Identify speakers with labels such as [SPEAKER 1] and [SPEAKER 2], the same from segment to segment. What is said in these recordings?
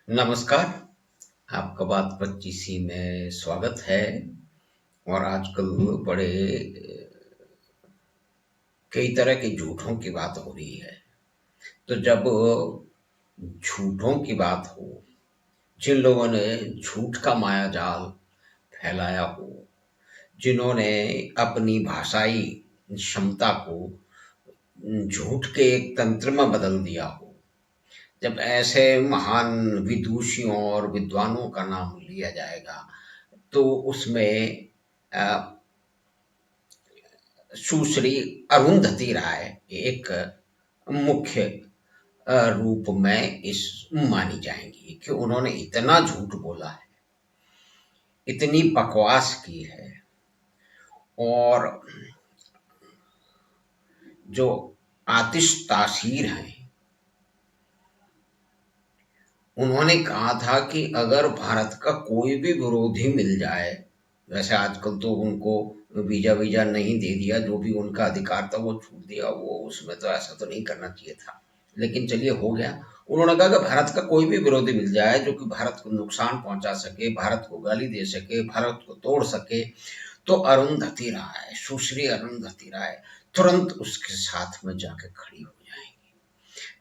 [SPEAKER 1] नमस्कार, आपका बात 25 में स्वागत है। और आजकल बड़े कई तरह के झूठों की बात हो रही है। तो जब झूठों की बात हो, जिन लोगों ने झूठ का माया जाल फैलाया हो, जिन्होंने अपनी भाषाई क्षमता को झूठ के एक तंत्र में बदल दिया हो, जब ऐसे महान विदूषियों और विद्वानों का नाम लिया जाएगा, तो उसमें अ, सुश्री अरुंधति राय एक मुख्य रूप में इस मानी जाएंगी कि उन्होंने इतना झूठ बोला है, इतनी बकवास की है। और जो आतिश तासीर हैं, उन्होंने कहा था कि अगर भारत का कोई भी विरोधी मिल जाए, वैसे आजकल तो उनको वीजा वीजा नहीं दे दिया, जो भी उनका अधिकार था वो छूट दिया, वो उसमें तो ऐसा तो नहीं करना चाहिए था, लेकिन चलिए हो गया। उन्होंने कहा कि भारत का कोई भी विरोधी मिल जाए जो कि भारत को नुकसान पहुंचा सके, भारत को गाली दे सके, भारत को तोड़ सके, तो अरुंधति राय, सुश्री अरुंधति राय तुरंत उसके साथ में जाके खड़ी हो जाएंगी।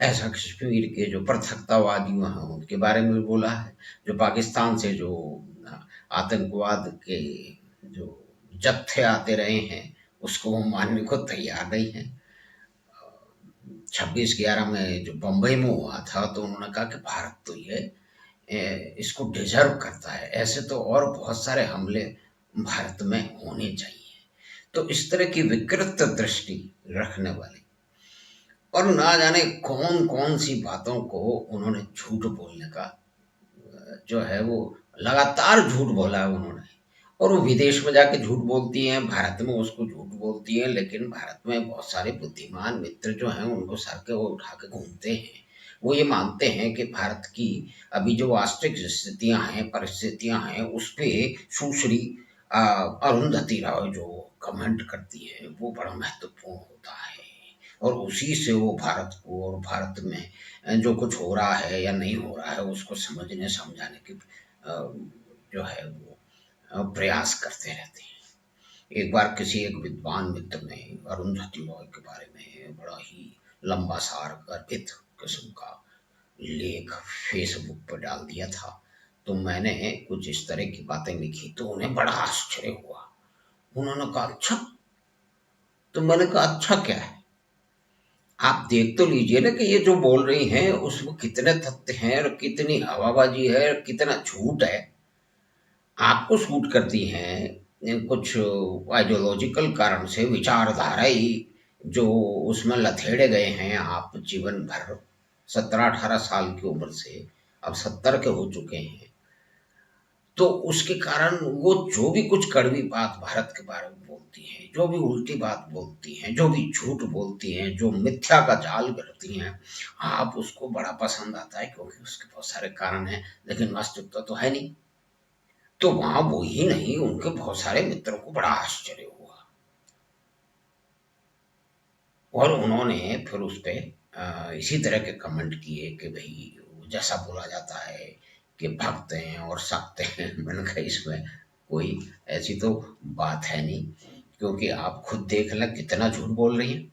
[SPEAKER 1] ऐसा कश्मीर के जो पृथकतावादी हैं उनके बारे में बोला है, जो पाकिस्तान से जो आतंकवाद के जो जत्थे आते रहे हैं उसको वो मानने को तैयार नहीं है। 26/11 में जो बम्बई में हुआ था, तो उन्होंने कहा कि भारत तो ये इसको डिजर्व करता है, ऐसे तो और बहुत सारे हमले भारत में होने चाहिए। तो इस तरह की विकृत दृष्टि रखने वाले और ना जाने कौन कौन सी बातों को उन्होंने झूठ बोलने का जो है वो लगातार झूठ बोला है उन्होंने। और वो विदेश में जाके झूठ बोलती हैं, भारत में उसको झूठ बोलती हैं, लेकिन भारत में बहुत सारे बुद्धिमान मित्र जो हैं उनको सर के वो उठा के घूमते हैं। वो ये मानते हैं कि भारत की अभी जो वास्तविक स्थितियां हैं, परिस्थितियां हैं, उस पे सुश्री अरुंधति राय जो कमेंट करती है वो बड़ा महत्वपूर्ण होता है। और उसी से वो भारत को और भारत में जो कुछ हो रहा है या नहीं हो रहा है उसको समझने समझाने की जो है वो प्रयास करते रहते हैं। एक बार किसी एक विद्वान मित्र ने अरुंधति रॉय के बारे में बड़ा ही लंबा सार गर्भित किस्म का लेख फेसबुक पर डाल दिया था। तो मैंने कुछ इस तरह की बातें लिखी तो उन्हें बड़ा आश्चर्य हुआ। उन्होंने कहा अच्छा। तो मैंने कहा अच्छा क्या है, आप देख तो लीजिए ना कि ये जो बोल रही हैं उसमें कितने तथ्य हैं और कितनी हवाबाजी है और कितना झूठ है। आपको सूट करती हैं कुछ आइडियोलॉजिकल कारण से, विचारधाराई जो उसमें लथेड़े गए हैं आप जीवन भर, 17-18 साल की उम्र से अब 70 के हो चुके हैं। तो उसके कारण वो जो भी कुछ कड़वी बात भारत के बारे में बोलती हैं, जो भी उल्टी बात बोलती हैं, जो भी झूठ बोलती हैं, जो मिथ्या का जाल करती हैं, आप उसको बड़ा पसंद आता है क्योंकि उसके बहुत सारे कारण हैं, लेकिन वास्तविकता तो है नहीं। तो वहां वो ही नहीं, उनके बहुत सारे मित्रों को बड़ा आश्चर्य हुआ और उन्होंने फिर उस पे इसी तरह के कमेंट किए कि भाई जैसा बोला जाता है कि भक्त हैं और सख्त हैं। मैंने कहा इसमें कोई ऐसी तो बात है नहीं, क्योंकि आप खुद देख लें कितना झूठ बोल रही हैं।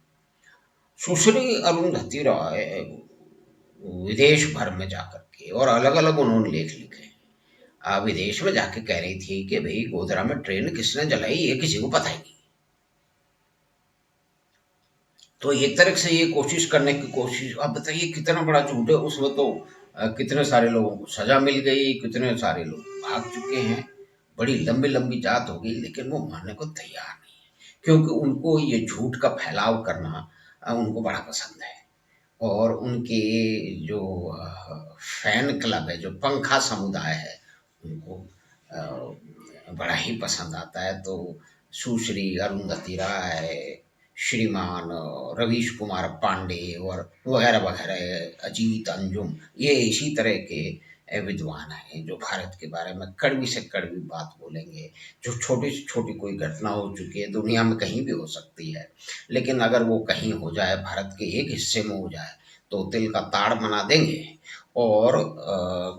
[SPEAKER 1] सुश्री अरुंधति रॉय विदेश भर में जाकर के और अलग अलग उन्होंने लेख लिखे। विदेश में जाके कह रही थी कि भाई गोधरा में ट्रेन किसने जलाई ये किसी को पता ही नहीं। तो एक तरह से ये कोशिश करने की कोशिश, अब बताइए कितना बड़ा झूठ है उसमें। तो कितने सारे लोगों को सजा मिल गई, कितने सारे लोग भाग चुके हैं, बड़ी लंबी लंबी जात हो गई, लेकिन वो मानने को तैयार नहीं है क्योंकि उनको ये झूठ का फैलाव करना उनको बड़ा पसंद है। और उनके जो फैन क्लब है, जो पंखा समुदाय है, उनको बड़ा ही पसंद आता है। तो सुश्री अरुंधति राय, श्रीमान रवीश कुमार पांडे और वगैरह वगैरह, अजीत अंजुम, ये इसी तरह के विद्वान हैं जो भारत के बारे में कड़वी से कड़वी बात बोलेंगे। जो छोटी से छोटी कोई घटना हो चुकी है, दुनिया में कहीं भी हो सकती है, लेकिन अगर वो कहीं हो जाए, भारत के एक हिस्से में हो जाए, तो तिल का ताड़ बना देंगे, और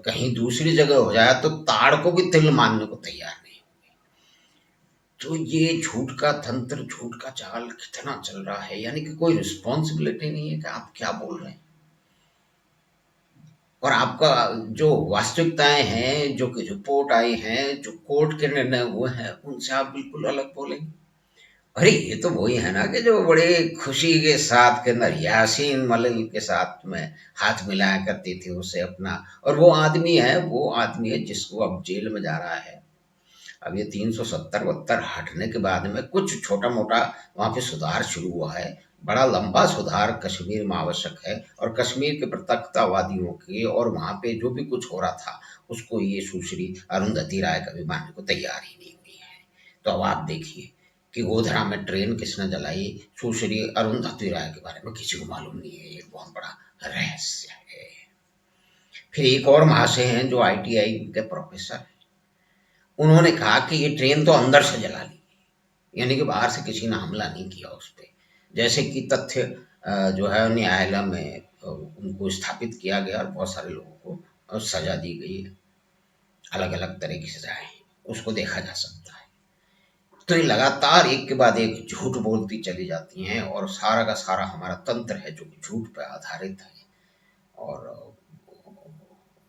[SPEAKER 1] कहीं दूसरी जगह हो जाए तो ताड़ को भी तिल मानने को तैयार नहीं। तो ये झूठ का तंत्र, झूठ का चाल कितना चल रहा है, यानी कि कोई रिस्पॉन्सिबिलिटी नहीं है कि आप क्या बोल रहे हैं, और आपका जो वास्तविकताएं हैं, जो कि रिपोर्ट आई हैं, जो कोर्ट के निर्णय हुए हैं, उनसे आप बिल्कुल अलग बोलेंगे। अरे ये तो वही है ना कि जो बड़े खुशी के साथ के अंदर यासीन मलिक के साथ में हाथ मिलाया करती थी उसे अपना, और वो आदमी है जिसको अब जेल में जा रहा है। अब ये 370-72 हटने के बाद में कुछ छोटा मोटा वहाँ पे सुधार शुरू हुआ है। बड़ा लंबा सुधार कश्मीर में आवश्यक है, और कश्मीर के प्रत्यक्षतावादियों के और वहाँ पे जो भी कुछ हो रहा था उसको ये सुश्री अरुंधति राय कभी मानने को तैयार ही नहीं हुई है। तो अब आप देखिए कि गोधरा में ट्रेन किसने जलाई, सुश्री अरुंधति राय के बारे में किसी को मालूम नहीं है, ये बहुत बड़ा रहस्य है। फिर एक और महाशय हैं जो ITI के प्रोफेसर, उन्होंने कहा कि ये ट्रेन तो अंदर से जला ली, यानी कि बाहर से किसी ने हमला नहीं किया उस पे, जैसे कि तथ्य जो है न्यायालय में उनको स्थापित किया गया, और बहुत सारे लोगों को सजा दी गई है, अलग अलग तरह की सजाएं, उसको देखा जा सकता है। तो ये लगातार एक के बाद एक झूठ बोलती चली जाती हैं, और सारा का सारा हमारा तंत्र है जो कि झूठ पर आधारित है। और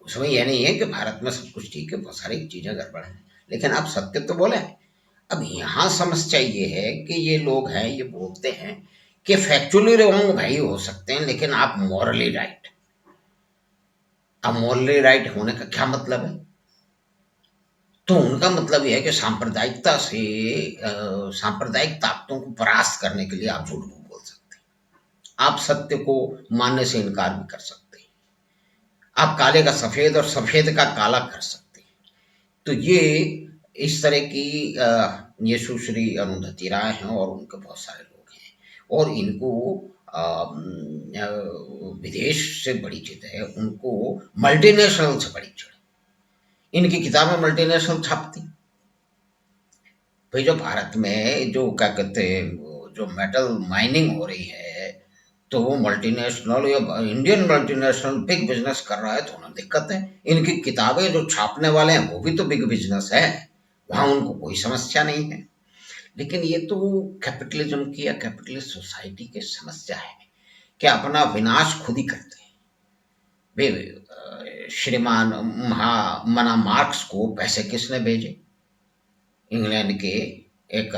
[SPEAKER 1] उसमें यह नहीं है कि भारत में सब कुछ ठीक है, बहुत सारी चीजें गड़बड़ हैं, लेकिन आप सत्य तो बोले। अब यहाँ समस्या ये है कि ये लोग हैं, ये बोलते हैं कि फैक्चुअली रॉन्ग भाई हो सकते हैं, लेकिन आप मॉरली राइट। अब मॉरली राइट होने का क्या मतलब है? तो उनका मतलब यह है कि सांप्रदायिकता से सांप्रदायिक ताकतों को परास्त करने के लिए आप झूठ नहीं बोल सकते, आप सत्य को मानने से इनकार भी कर सकते हैं, आप काले का सफेद और सफेद का काला कर सकते हैं। तो ये इस तरह की ये सुश्री अरुंधति राय हैं, और उनके बहुत सारे लोग हैं, और इनको विदेश से बड़ी चिढ़ है, उनको मल्टीनेशनल से बड़ी चिढ़। इनकी किताबें मल्टीनेशनल छापती। भाई जो भारत में जो क्या कहते हैं जो मेटल माइनिंग हो रही है, तो वो मल्टीनेशनल या इंडियन मल्टीनेशनल बिग बिजनेस कर रहा है, तो उन्हें दिक्कत है। इनकी किताबें जो छापने वाले हैं वो भी तो बिग बिजनेस है, वहां उनको कोई समस्या नहीं है। लेकिन ये तो कैपिटलिज्म की या कैपिटलिस्ट सोसाइटी की समस्या है कि अपना विनाश खुद ही करते हैं। श्रीमान मना मार्क्स को पैसे किसने भेजे? इंग्लैंड के एक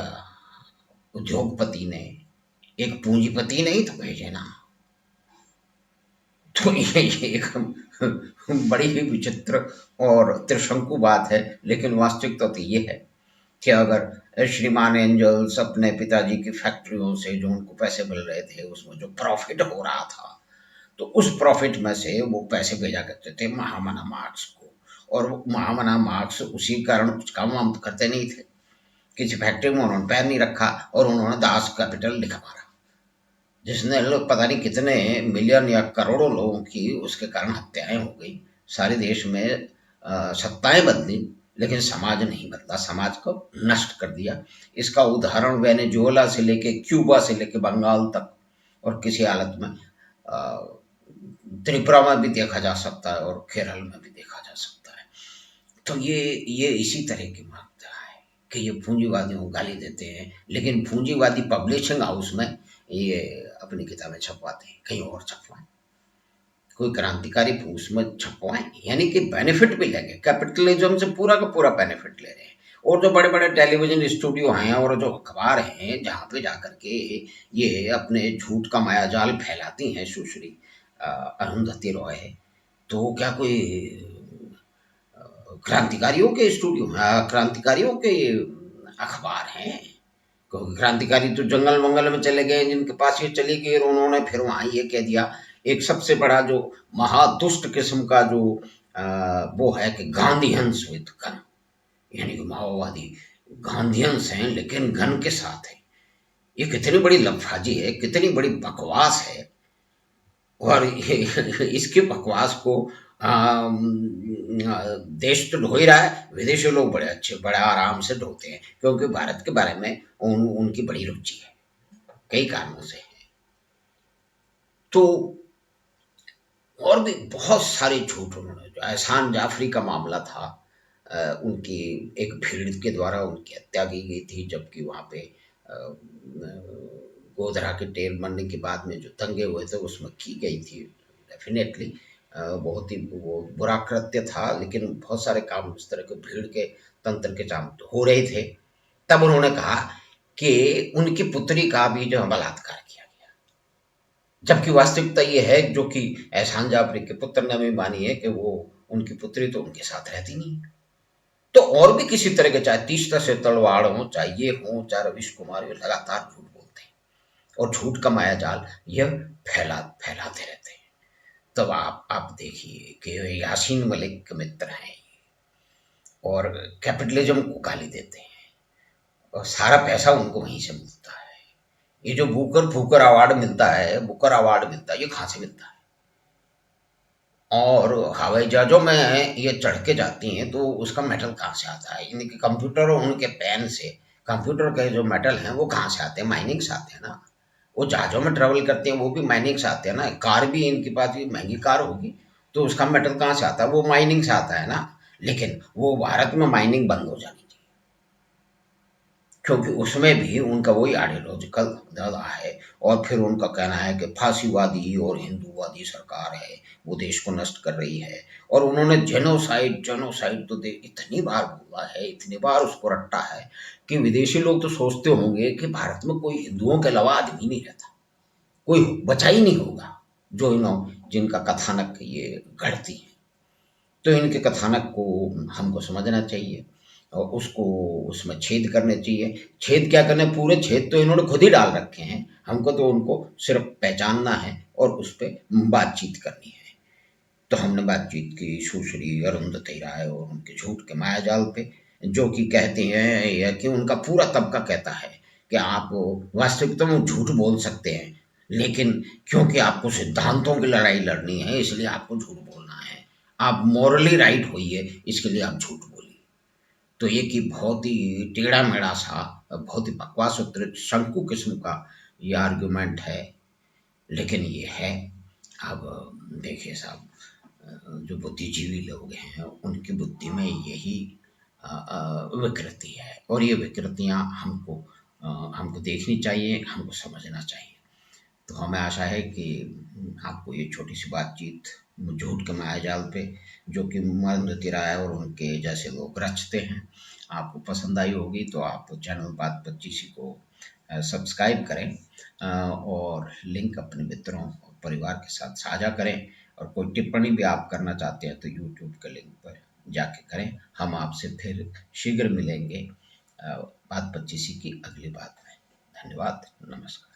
[SPEAKER 1] उद्योगपति ने, एक पूंजीपति ने ही तो भेजे ना। तो ये एक बड़ी ही विचित्र और त्रिशंकु बात है, लेकिन वास्तविकता तो ये है कि अगर श्रीमान एंजल्स अपने पिताजी की फैक्ट्रियों से जो उनको पैसे मिल रहे थे, उसमें जो प्रॉफिट हो रहा था, तो उस प्रॉफिट में से वो पैसे भेजा करते थे महामना मार्क्स को, और महामना मार्क्स उसी कारण कुछ काम वाम तो करते नहीं थे, किसी फैक्ट्री में उन्होंने पैर नहीं रखा, और उन्होंने दास कैपिटल लिखा मारा, जिसने लोग पता नहीं कितने मिलियन या करोड़ों लोगों की उसके कारण हत्याएं हो गई। सारे देश में सत्ताएं बदली, लेकिन समाज नहीं बदला, समाज को नष्ट कर दिया। इसका उदाहरण वेनेजुएला से लेके क्यूबा से लेके बंगाल तक, और किसी हालत में त्रिपुरा में भी देखा जा सकता है, और केरल में भी देखा जा सकता है। तो ये इसी तरह की मान्यता है कि ये पूंजीवादियों को गाली देते हैं, लेकिन पूंजीवादी पब्लिशिंग हाउस में ये अपनी किताबें छपवाते हैं, कहीं और छपवाएं, कोई क्रांतिकारी उसमें छपवाएं, यानी कि बेनिफिट भी लेंगे, कैपिटलिज्म से पूरा का पूरा बेनिफिट ले रहे हैं। और जो बड़े बड़े टेलीविजन स्टूडियो हैं और जो अखबार हैं जहाँ पे जाकर के ये अपने झूठ का मायाजाल फैलाती हैं सुश्री अरुंधति रॉय, तो क्या कोई क्रांतिकारियों के स्टूडियो, क्रांतिकारियों के अखबार हैं? क्रांतिकारी तो जंगल मंगल में चले गए, जिनके पास ये चली गई, और उन्होंने फिर वहां ये कह दिया। एक सबसे बड़ा जो महादुष्ट किस्म का जो वो है कि गांधीहंस विद गन, यानी कि माओवादी गांधीहंस हैं लेकिन घन के साथ है। ये कितनी बड़ी लफाजी है, कितनी बड़ी बकवास है, और इसके बकवास को देश तो ढो ही रहा है, विदेशी लोग बड़े अच्छे बड़े आराम से ढोते हैं, क्योंकि भारत के बारे में उनकी बड़ी रुचि है, कई कारणों से है। तो और भी बहुत सारे झूठ उन्होंने, जो एहसान जाफरी का मामला था, उनकी एक भीड़ के द्वारा उनकी हत्या की गई थी, जबकि वहाँ पे गोधरा के टेर मरने के बाद में जो दंगे हुए थे उसमें की गई थी। डेफिनेटली बहुत ही वो बुरा कृत्य था, लेकिन बहुत सारे काम इस तरह के भीड़ के तंत्र के काम हो रहे थे। तब उन्होंने कहा कि उनकी पुत्री का भी जो है बलात्कार किया गया, जबकि वास्तविकता ये है, जो कि एहसान जाफरी के पुत्र ने भी मानी है, कि वो उनकी पुत्री तो उनके साथ रहती नहीं है। तो और भी किसी तरह के, चाहे तीसरा से तलवाड़ हो, चाहे ये हो, चाहे रवीश कुमार, ये लगातार झूठ बोलते हैं और झूठ का माया जाल ये फैलाते रहते हैं। तब आप देखिए कि यासीन मलिक के मित्र हैं और कैपिटलिज्म को गाली देते हैं, और सारा पैसा उनको वहीं से मिलता है। ये जो बुकर फूकर अवार्ड मिलता है, बुकर अवार्ड मिलता है, ये कहाँ से मिलता है? और हवाई जहाज़ों में ये चढ़ के जाती हैं, तो उसका मेटल कहाँ से आता है? इनके कंप्यूटर और उनके पेन से, कंप्यूटर के जो मेटल हैं, वो कहाँ से आते हैं? माइनिंग से आते हैं ना। वो जहाज़ों में ट्रैवल करते हैं, वो भी माइनिंग से आते हैं ना। कार भी इनके पास भी महँगी कार होगी, तो उसका मेटल कहाँ से आता है? वो माइनिंग से आता है ना। लेकिन वो भारत में माइनिंग बंद हो जानी चाहिए, क्योंकि उसमें भी उनका वही आइडियोलॉजिकल दल है। और फिर उनका कहना है कि फांसीवादी और हिंदूवादी सरकार है, वो देश को नष्ट कर रही है। और उन्होंने जेनोसाइड जेनोसाइड तो इतनी बार बोला है, इतनी बार उसको रट्टा है, कि विदेशी लोग तो सोचते होंगे कि भारत में कोई हिंदुओं के अलावा आदमी नहीं रहता, कोई बचा ही नहीं होगा, जो जिनका कथानक ये गढ़ती है। तो इनके कथानक को हमको समझना चाहिए और उसको उसमें छेद करने चाहिए। छेद क्या करने, पूरे छेद तो इन्होंने खुद ही डाल रखे हैं। हमको तो उनको सिर्फ पहचानना है और उस पे बातचीत करनी है। तो हमने बातचीत की सुश्री अरुंधति राय और उनके झूठ के मायाजाल पे, जो कि कहते हैं, या कि उनका पूरा तबका कहता है कि आप वास्तविकता में झूठ बोल सकते हैं, लेकिन क्योंकि आपको सिद्धांतों की लड़ाई लड़नी है, इसलिए आपको झूठ बोलना है। आप मॉरली राइट होइए, इसके लिए आप झूठ बोलिए। तो ये कि बहुत ही टेढ़ा-मेढ़ा सा, बहुत ही बकवास उत्तरित शंकु किस्म का ये आर्गुमेंट है, लेकिन ये है। अब देखिए साहब, जो बुद्धिजीवी लोग हैं, उनकी बुद्धि में यही विकृति है, और ये विकृतियाँ हमको देखनी चाहिए, हमको समझना चाहिए। तो हमें आशा है कि आपको ये छोटी-सी बातचीत झूठ के मायाजाल पे, जो कि अरुंधति राय और उनके जैसे लोग रचते हैं, आपको पसंद आई होगी। तो आप चैनल बात 25 को सब्सक्राइब करें, और लिंक अपने मित्रों और परिवार के साथ साझा करें। और कोई टिप्पणी भी आप करना चाहते हैं तो यूट्यूब के लिंक पर जाके करें। हम आपसे फिर शीघ्र मिलेंगे बात 25 की अगली बात में। धन्यवाद, नमस्कार।